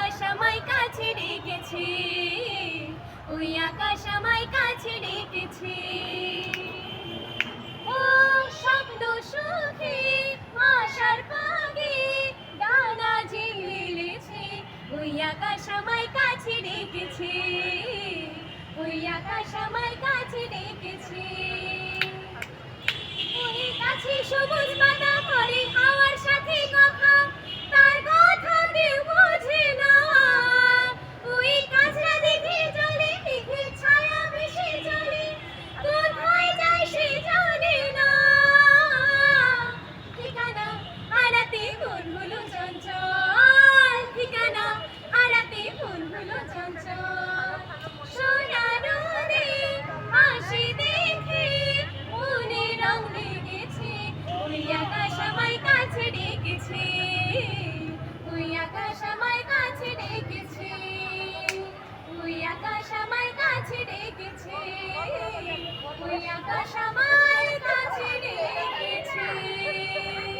আকাশ আমায় কাছে ডেকেছে, ওই আকাশ আমায় কাছে ডেকেছে। ও শব্দ সুখী আশার পাগে ডানা ঝিলিছে, ওই আকাশ আমায় কাছে ডেকেছে, ওই আকাশ আমায় কাছে ডেকেছে। ওই গাছে সবুজ পাতা করে